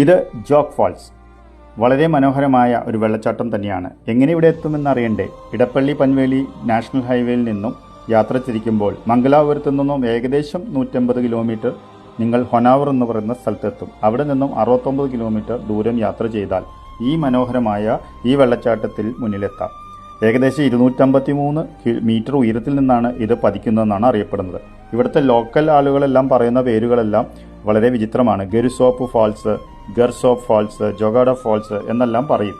ഇത് ജോഗ് ഫാൾസ്. വളരെ മനോഹരമായ ഒരു വെള്ളച്ചാട്ടം തന്നെയാണ്. എങ്ങനെ ഇവിടെ എത്തുമെന്നറിയണ്ടേ? ഇടപ്പള്ളി പൻവേലി നാഷണൽ ഹൈവേയിൽ നിന്നും യാത്ര തിരിക്കുമ്പോൾ മംഗലാപുരത്തു നിന്നും ഏകദേശം 150 കിലോമീറ്റർ നിങ്ങൾ ഹൊനാവർ എന്ന് പറയുന്ന സ്ഥലത്തെത്തും. അവിടെ നിന്നും 69 കിലോമീറ്റർ ദൂരം യാത്ര ചെയ്താൽ ഈ മനോഹരമായ ഈ വെള്ളച്ചാട്ടത്തിൽ മുന്നിലെത്താം. ഏകദേശം 253 മീറ്റർ ഉയരത്തിൽ നിന്നാണ് ഇത് പതിക്കുന്നതെന്നാണ് അറിയപ്പെടുന്നത്. ഇവിടുത്തെ ലോക്കൽ ആളുകളെല്ലാം പറയുന്ന പേരുകളെല്ലാം വളരെ വിചിത്രമാണ്. ഗരുസോപ്പ് ഫാൾസ്, ഗർസോപ്പ് ഫാൾസ്, ജൊഗാഡ ഫാൾസ് എന്നെല്ലാം പറയും.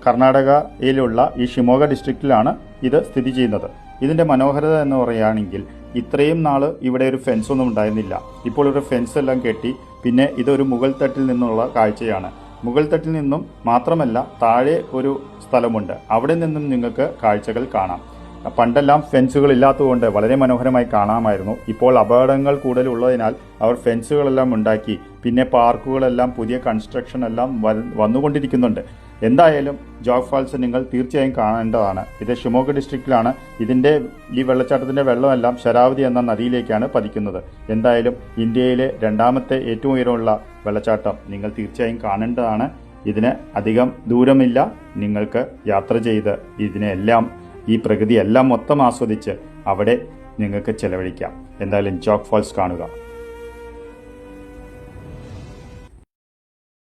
കർണാടകയിലുള്ള ഈ ഷിമോഗ ഡിസ്ട്രിക്റ്റിലാണ് ഇത് സ്ഥിതി ചെയ്യുന്നത്. ഇതിൻ്റെ മനോഹരത എന്ന് പറയുകയാണെങ്കിൽ ഇത്രയും നാൾ ഇവിടെ ഒരു ഫെൻസ് ഒന്നും ഉണ്ടായിരുന്നില്ല. ഇപ്പോൾ ഒരു ഫെൻസ് എല്ലാം കെട്ടി. പിന്നെ ഇതൊരു മുകൾ തട്ടിൽ നിന്നുള്ള കാഴ്ചയാണ്. മുകൾ തട്ടിൽ നിന്നും മാത്രമല്ല താഴെ ഒരു സ്ഥലമുണ്ട്. അവിടെ നിന്നും നിങ്ങൾക്ക് കാഴ്ചകൾ കാണാം. പണ്ടെല്ലാം ഫെൻസുകൾ ഇല്ലാത്തതുകൊണ്ട് വളരെ മനോഹരമായി കാണാമായിരുന്നു. ഇപ്പോൾ അപകടങ്ങൾ കൂടുതലുള്ളതിനാൽ അവർ ഫെൻസുകളെല്ലാം ഉണ്ടാക്കി. പിന്നെ പാർക്കുകളെല്ലാം പുതിയ കൺസ്ട്രക്ഷൻ എല്ലാം വന്നുകൊണ്ടിരിക്കുന്നുണ്ട്. എന്തായാലും ജോഗ് ഫാൾസ് നിങ്ങൾ തീർച്ചയായും കാണേണ്ടതാണ്. ഇത് ഷിമോഗ ഡിസ്ട്രിക്റ്റിലാണ്. ഈ വെള്ളച്ചാട്ടത്തിന്റെ വെള്ളമെല്ലാം ശരാവതി എന്ന നദിയിലേക്കാണ് പതിക്കുന്നത്. എന്തായാലും ഇന്ത്യയിലെ രണ്ടാമത്തെ ഏറ്റവും ഉയരമുള്ള വെള്ളച്ചാട്ടം നിങ്ങൾ തീർച്ചയായും കാണേണ്ടതാണ്. ഇതിന് അധികം ദൂരമില്ല. നിങ്ങൾക്ക് യാത്ര ചെയ്ത് ഈ പ്രകൃതി എല്ലാം മൊത്തം ആസ്വദിച്ച് അവിടെ നിങ്ങൾക്ക് ചെലവഴിക്കാം. എന്തായാലും ജോഗ് ഫാൾസ് കാണുക.